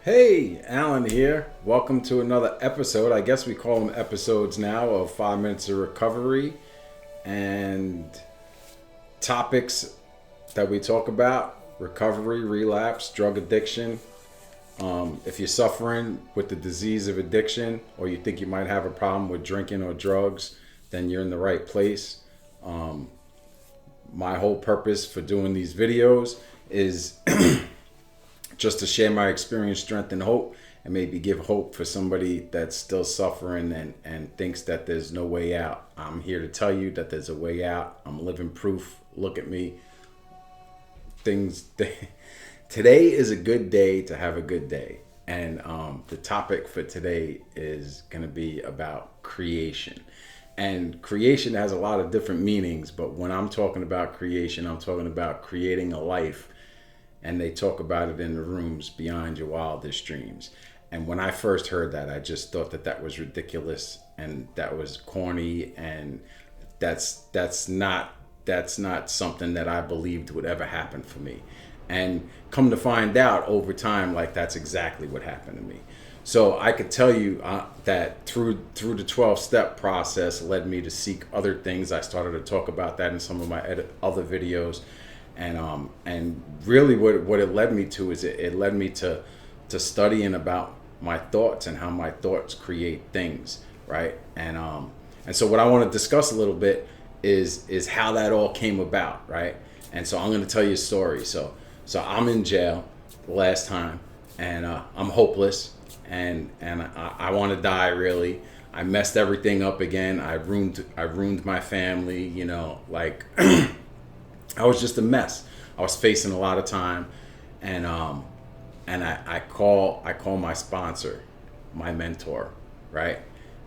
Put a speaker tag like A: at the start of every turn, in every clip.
A: Hey, Alan here. Welcome to another episode. I guess we call them episodes now of 5 Minutes of Recovery and topics that we talk about: recovery, relapse, drug addiction. If you're suffering with the disease of addiction or you think you might have a problem with drinking or drugs, then you're in the right place. My whole purpose for doing these videos is just to share my experience, strength, and hope, and maybe give hope for somebody that's still suffering and thinks that there's no way out. I'm here to tell you that there's a way out. I'm living proof. Look at me. Today is a good day to have a good day. And the topic for today is going to be about creation. And creation has a lot of different meanings, but when I'm talking about creation, I'm talking about creating a life. And they talk about it in the rooms beyond your wildest dreams. And when I first heard that, I just thought that was ridiculous and that was corny, and that's not something that I believed would ever happen for me. And come to find out over time, like, that's exactly what happened to me. So I could tell you that through the 12-step process led me to seek other things. I started to talk about that in some of my other videos. And really what it led me to is it led me to studying about my thoughts and how my thoughts create things, right? And so what I want to discuss a little bit is how that all came about, right? And so I'm going to tell you a story. So I'm in jail the last time, and I'm hopeless, and I want to die, really. I messed everything up again. I ruined my family, like I was just a mess. I was facing a lot of time, and I call my sponsor, my mentor, right?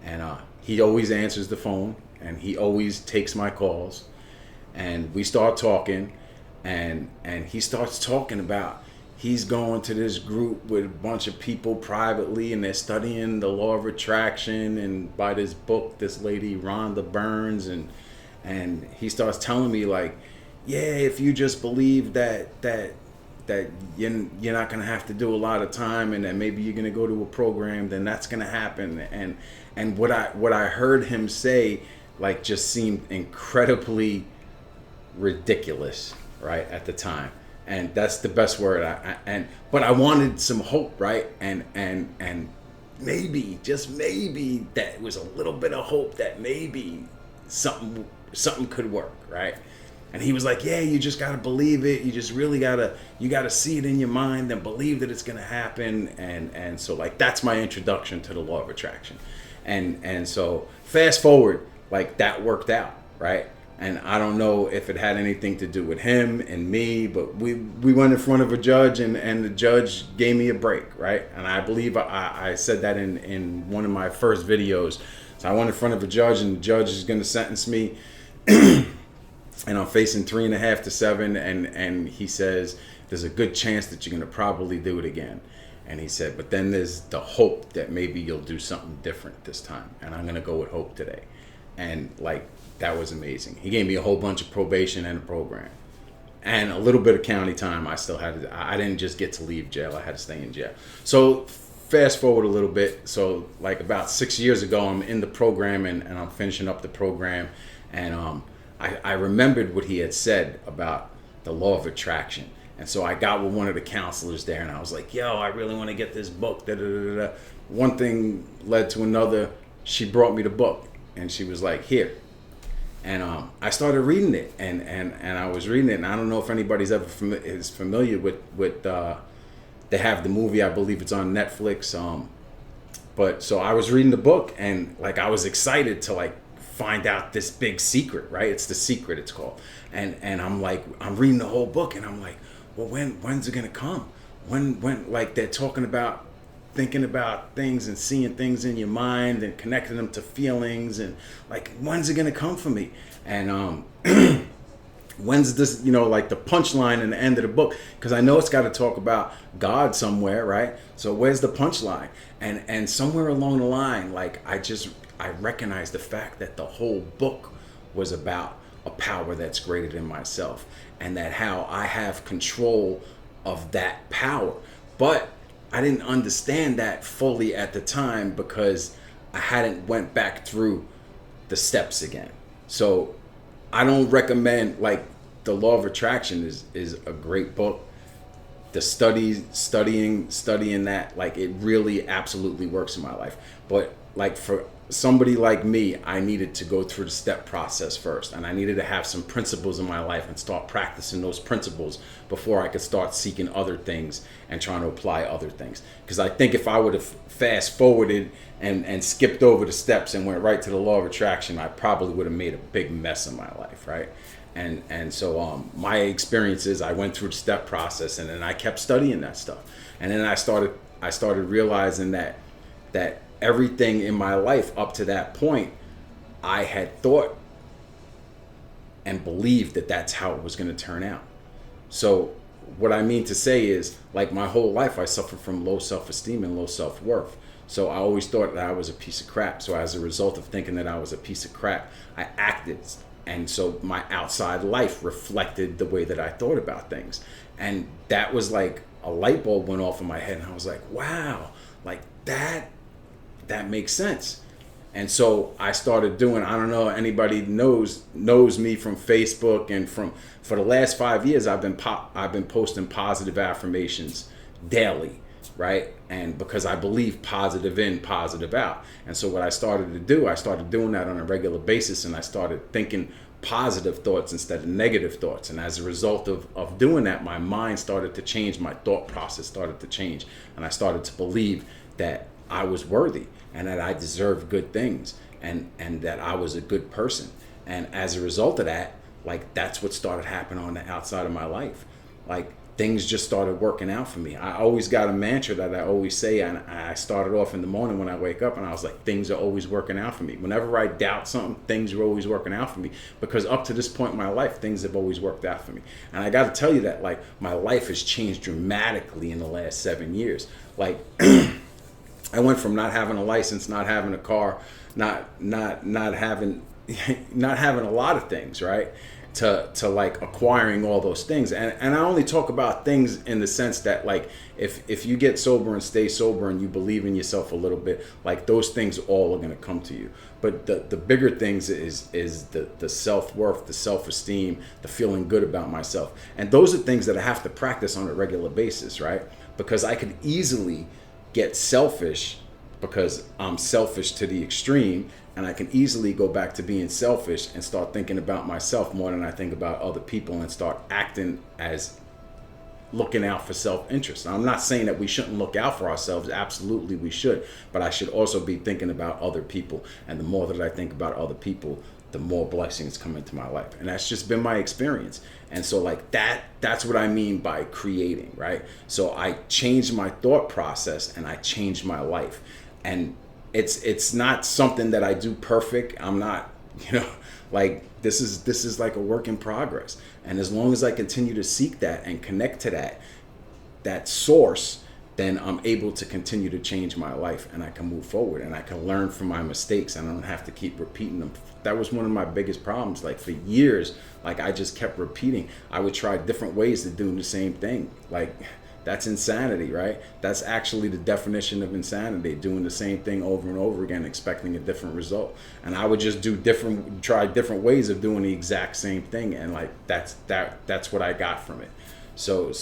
A: And he always answers the phone, and he always takes my calls, and we start talking, and he starts talking about he's going to this group with a bunch of people privately, and they're studying the law of attraction and by this book, this lady Rhonda Burns, and he starts telling me, like, yeah, if you just believe that you're not gonna have to do a lot of time, and that maybe you're gonna go to a program, then that's gonna happen. And what I heard him say, like, just seemed incredibly ridiculous, right, at the time. And that's the best word. But I wanted some hope, right? And maybe, just maybe, that was a little bit of hope that maybe something could work, right? And he was like, yeah, you just got to believe it. You just really got to see it in your mind and believe that it's going to happen. And so, like, that's my introduction to the law of attraction. And so fast forward, like, that worked out, right? And I don't know if it had anything to do with him and me, but we went in front of a judge, and the judge gave me a break, right? And I believe I said that in one of my first videos. So I went in front of a judge, and the judge is going to sentence me. And I'm facing 3.5 to 7, and he says, there's a good chance that you're going to probably do it again. And he said, but then there's the hope that maybe you'll do something different this time. And I'm going to go with hope today. And, like, that was amazing. He gave me a whole bunch of probation and a program. And a little bit of county time. I didn't just get to leave jail. I had to stay in jail. So fast forward a little bit. So, like, about 6 years ago, I'm in the program, and I'm finishing up the program. And I remembered what he had said about the law of attraction. And so I got with one of the counselors there, and I was like, yo, I really want to get this book. Da, da, da, da. One thing led to another. She brought me the book, and she was like, here. And I started reading it, and I was reading it, and I don't know if anybody's ever is familiar with they have the movie, I believe it's on Netflix. But so I was reading the book, and, like, I was excited to, like, find out this big secret, right? It's The Secret, it's called. And I'm like, I'm reading the whole book, and I'm like, well, when's it gonna come? When like, they're talking about thinking about things and seeing things in your mind and connecting them to feelings, and, like, when's it gonna come for me? And when's this, like, the punchline in the end of the book? Because I know it's got to talk about God somewhere, right? So where's the punchline? And somewhere along the line, like, I recognized the fact that the whole book was about a power that's greater than myself, and that how I have control of that power. But I didn't understand that fully at the time because I hadn't went back through the steps again. So I don't recommend, like, The Law of Attraction is a great book. The studying that, like, it really absolutely works in my life. But like for somebody like me, I needed to go through the step process first, and I needed to have some principles in my life and start practicing those principles before I could start seeking other things and trying to apply other things. Because I think if I would have fast forwarded and skipped over the steps and went right to the law of attraction, I probably would have made a big mess in my life, right? And so my experience is I went through the step process, and then I kept studying that stuff, and then I started realizing that everything in my life up to that point, I had thought and believed that that's how it was going to turn out. So what I mean to say is, like, my whole life I suffered from low self-esteem and low self-worth. So I always thought that I was a piece of crap. So as a result of thinking that I was a piece of crap, I acted. And so my outside life reflected the way that I thought about things. And that was like a light bulb went off in my head, and I was like, wow, like that makes sense. And so I started doing, I don't know, anybody knows me from Facebook, and for the last 5 years I've been posting positive affirmations daily, right? And because I believe positive in, positive out. And so what I started to do, I started doing that on a regular basis, and I started thinking positive thoughts instead of negative thoughts. And as a result of doing that, my mind started to change, my thought process started to change, and I started to believe that I was worthy and that I deserved good things, and that I was a good person. And as a result of that, like, that's what started happening on the outside of my life. Like, things just started working out for me. I always got a mantra that I always say, and I started off in the morning when I wake up, and I was like, things are always working out for me. Whenever I doubt something, things are always working out for me, because up to this point in my life, things have always worked out for me. And I got to tell you that, like, my life has changed dramatically in the last 7 years. Like, I went from not having a license, not having a car, not having a lot of things, right? To like acquiring all those things. And I only talk about things in the sense that, like, if you get sober and stay sober and you believe in yourself a little bit, like, those things all are going to come to you. But the bigger things is the self-worth, the self-esteem, the feeling good about myself. And those are things that I have to practice on a regular basis, right? Because I could easily get selfish because I'm selfish to the extreme, and I can easily go back to being selfish and start thinking about myself more than I think about other people, and start acting as looking out for self-interest. Now, I'm not saying that we shouldn't look out for ourselves. Absolutely we should. But I should also be thinking about other people. And the more that I think about other people, the more blessings come into my life. And that's just been my experience. And so, like, that's what I mean by creating, right? So I changed my thought process, and I changed my life. And it's not something that I do perfect. I'm not, like, this is like a work in progress. And as long as I continue to seek that and connect to that source, then I'm able to continue to change my life, and I can move forward, and I can learn from my mistakes, and I don't have to keep repeating them. That was one of my biggest problems. Like, for years, like, I just kept repeating. I would try different ways of doing the same thing. Like, that's insanity, right? That's actually the definition of insanity, doing the same thing over and over again, expecting a different result. And I would just try different ways of doing the exact same thing, and, like, that's what I got from it. So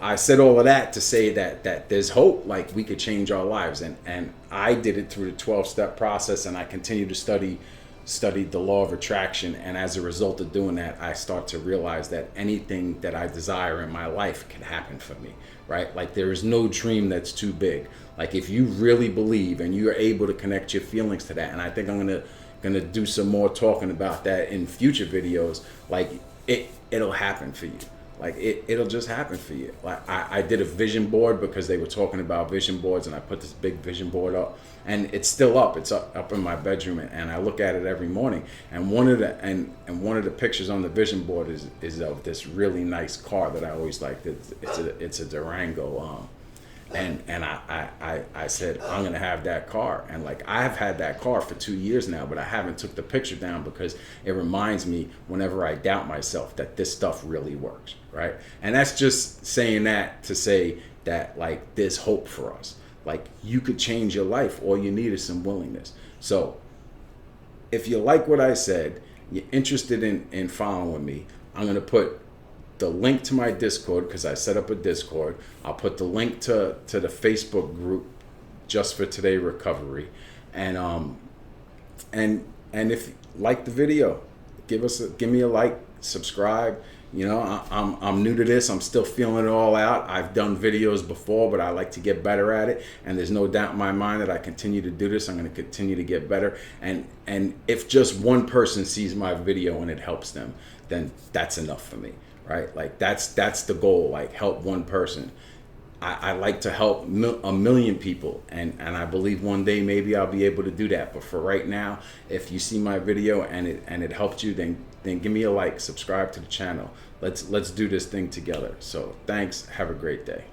A: I said all of that to say that there's hope. Like, we could change our lives, and I did it through the 12-step process, and I continue to studied the law of attraction. And as a result of doing that, I start to realize that anything that I desire in my life can happen for me, right? Like, there is no dream that's too big. Like, if you really believe and you're able to connect your feelings to that, and I think I'm gonna do some more talking about that in future videos, like, it'll happen for you. Like, it'll just happen for you. Like, I did a vision board because they were talking about vision boards, and I put this big vision board up, and it's still up. It's up in my bedroom, and I look at it every morning. And one of the pictures on the vision board is of this really nice car that I always liked. It's a Durango. And I said, I'm going to have that car. And, like, I've had that car for 2 years now, but I haven't took the picture down because it reminds me whenever I doubt myself that this stuff really works, right? And that's just saying that to say that like there's hope for us. Like you could change your life. All you need is some willingness. So if you like what I said, you're interested in following me, I'm going to put the link to my Discord, because I set up a Discord. I'll put the link to the Facebook group, Just for Today Recovery. And if you like the video, give me a like, subscribe. You know, I'm new to this. I'm still feeling it all out. I've done videos before, but I like to get better at it. And there's no doubt in my mind that I continue to do this. I'm going to continue to get better. And if just one person sees my video and it helps them, then that's enough for me, right? Like that's the goal. Like help one person. I like to help a million people, and I believe one day maybe I'll be able to do that. But for right now, if you see my video and it helped you, then give me a like, subscribe to the channel. Let's do this thing together. So thanks. Have a great day.